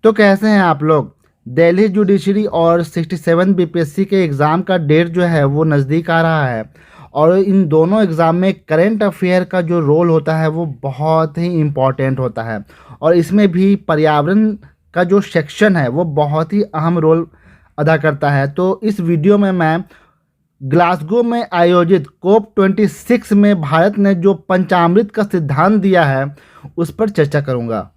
तो कैसे हैं आप लोग। दिल्ली जुडिशरी और 67 बीपीएससी के एग्ज़ाम का डेट जो है वो नज़दीक आ रहा है और इन दोनों एग्ज़ाम में करंट अफेयर का जो रोल होता है वो बहुत ही इम्पॉर्टेंट होता है और इसमें भी पर्यावरण का जो सेक्शन है वो बहुत ही अहम रोल अदा करता है। तो इस वीडियो में मैं ग्लासगो में आयोजित कोप 26 में भारत ने जो पंचामृत का सिद्धांत दिया है उस पर चर्चा करूँगा।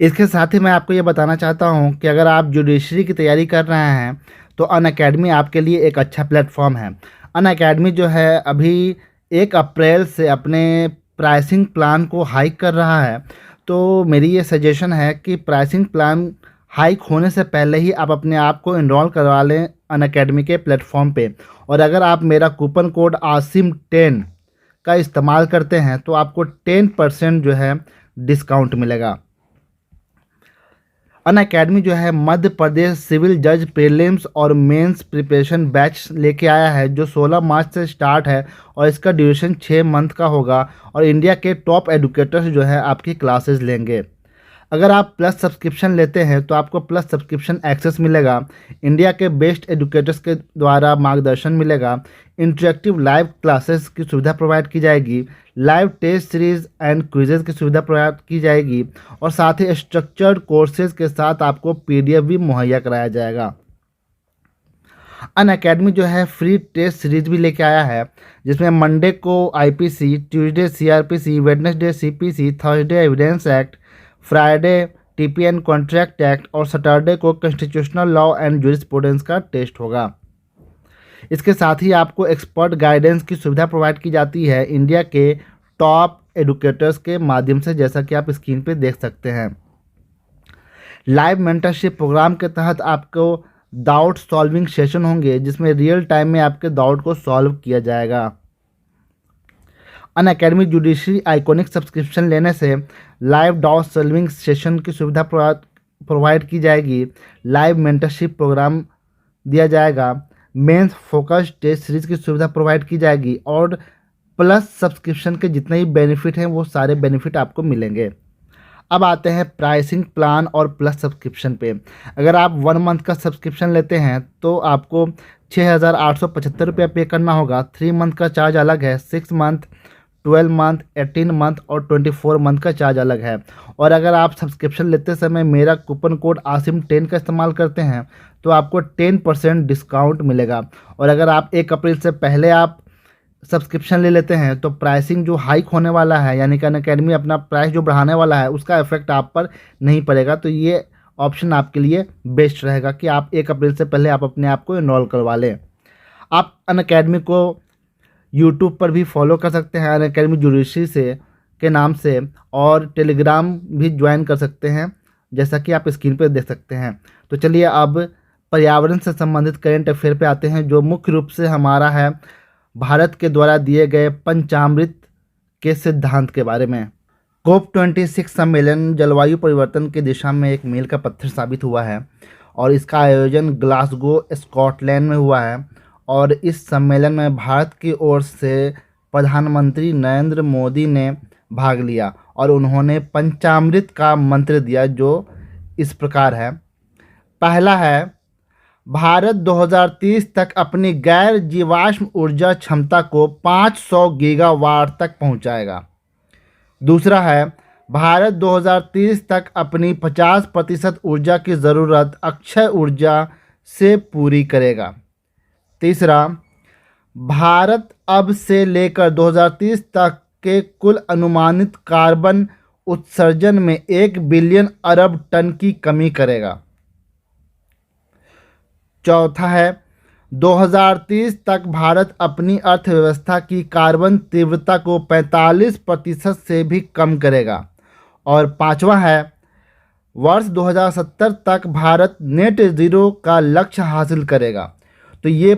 इसके साथ ही मैं आपको ये बताना चाहता हूँ कि अगर आप जुडिशरी की तैयारी कर रहे हैं तो अनअकैडमी आपके लिए एक अच्छा प्लेटफॉर्म है। अनअकैडमी जो है अभी 1 अप्रैल से अपने प्राइसिंग प्लान को हाइक कर रहा है। तो मेरी ये सजेशन है कि प्राइसिंग प्लान हाइक होने से पहले ही आप अपने आप को इनरोल करवा लें अनअकैडमी के प्लेटफॉर्म पे। और अगर आप मेरा कूपन कोड आसिम10 का इस्तेमाल करते हैं तो आपको 10% जो है डिस्काउंट मिलेगा। अनअकैडमी जो है मध्य प्रदेश सिविल जज प्रीलिम्स और मेंस प्रिपरेशन बैच लेके आया है जो 16 मार्च से स्टार्ट है और इसका ड्यूरेशन 6 मंथ का होगा और इंडिया के टॉप एडुकेटर्स जो है आपकी क्लासेस लेंगे। अगर आप प्लस सब्सक्रिप्शन लेते हैं तो आपको प्लस सब्सक्रिप्शन एक्सेस मिलेगा, इंडिया के बेस्ट एडुकेटर्स के द्वारा मार्गदर्शन मिलेगा, इंटरेक्टिव लाइव क्लासेस की सुविधा प्रोवाइड की जाएगी, live test series and quizzes की सुविधा प्रोवाइड की जाएगी और साथ ही स्ट्रक्चर्ड कोर्सेज के साथ आपको पीडीएफ भी मुहैया कराया जाएगा। अनअकैडमी जो है फ्री टेस्ट सीरीज भी लेके आया है जिसमें मंडे को IPC, Tuesday CrPC, Wednesday CPC, Thursday evidence act, Friday TPN contract act और सैटरडे को कॉन्स्टिट्यूशनल लॉ एंड जूरिस्प्रूडेंस का टेस्ट होगा। इसके साथ ही आपको एक्सपर्ट गाइडेंस की सुविधा प्रोवाइड की जाती है इंडिया के टॉप एडुकेटर्स के माध्यम से, जैसा कि आप स्क्रीन पे देख सकते हैं। लाइव मेंटरशिप प्रोग्राम के तहत आपको डाउट सॉल्विंग सेशन होंगे जिसमें रियल टाइम में आपके डाउट को सॉल्व किया जाएगा। अनअकैडमी जुडिशरी आइकॉनिक सब्सक्रिप्शन लेने से लाइव डाउट सॉल्विंग सेशन की सुविधा प्रोवाइड की जाएगी, लाइव मेंटरशिप प्रोग्राम दिया जाएगा, मेंस फोकस टेस्ट सीरीज की सुविधा प्रोवाइड की जाएगी और प्लस सब्सक्रिप्शन के जितने ही बेनिफिट हैं वो सारे बेनिफिट आपको मिलेंगे। अब आते हैं प्राइसिंग प्लान और प्लस सब्सक्रिप्शन पे। अगर आप 1 मंथ का सब्सक्रिप्शन लेते हैं तो आपको 6,875 रुपया पे करना होगा। 3 मंथ का चार्ज अलग है, 6 मंथ, 12 मंथ, 18 मंथ और 24 मंथ का चार्ज अलग है। और अगर आप सब्सक्रिप्शन लेते समय मेरा कूपन कोड आसिम10 का इस्तेमाल करते हैं तो आपको 10% डिस्काउंट मिलेगा। और अगर आप 1 अप्रैल से पहले आप सब्सक्रिप्शन ले लेते हैं तो प्राइसिंग जो हाइक होने वाला है यानी कि अनअकैडमी अपना प्राइस जो बढ़ाने वाला है उसका इफेक्ट आप पर नहीं पड़ेगा। तो ये ऑप्शन आपके लिए बेस्ट रहेगा कि आप 1 अप्रैल से पहले आप अपने आप को इनरोल करवा लें। आप अनअकैडमी को यूट्यूब पर भी फॉलो कर सकते हैं अनअकैडमी जुडिशरी से के नाम से और टेलीग्राम भी ज्वाइन कर सकते हैं जैसा कि आप स्क्रीन पर देख सकते हैं। तो चलिए अब पर्यावरण से संबंधित करंट अफेयर पे आते हैं जो मुख्य रूप से हमारा है भारत के द्वारा दिए गए पंचामृत के सिद्धांत के बारे में। कोप 26 सम्मेलन जलवायु परिवर्तन की दिशा में एक मील का पत्थर साबित हुआ है और इसका आयोजन ग्लासगो स्कॉटलैंड में हुआ है और इस सम्मेलन में भारत की ओर से प्रधानमंत्री नरेंद्र मोदी ने भाग लिया और उन्होंने पंचामृत का मंत्र दिया जो इस प्रकार है। पहला है, भारत 2030 तक अपनी गैर जीवाश्म ऊर्जा क्षमता को 500 गीगावाट तक पहुंचाएगा। दूसरा है, भारत 2030 तक अपनी 50% ऊर्जा की ज़रूरत अक्षय ऊर्जा से पूरी करेगा। तीसरा, भारत अब से लेकर 2030 तक के कुल अनुमानित कार्बन उत्सर्जन में 1 बिलियन अरब टन की कमी करेगा। चौथा है, 2030 तक भारत अपनी अर्थव्यवस्था की कार्बन तीव्रता को 45% से भी कम करेगा। और पांचवा है, वर्ष 2070 तक भारत नेट ज़ीरो का लक्ष्य हासिल करेगा। तो ये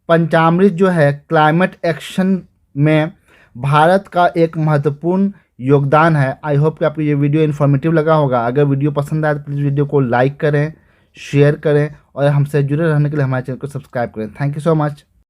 पंचामृत जो है क्लाइमेट एक्शन में भारत का एक महत्वपूर्ण योगदान है। आई होप कि आपको ये वीडियो इन्फॉर्मेटिव लगा होगा। अगर वीडियो पसंद आए तो प्लीज़ वीडियो को लाइक करें, शेयर करें और हमसे जुड़े रहने के लिए हमारे चैनल को सब्सक्राइब करें। Thank you so much.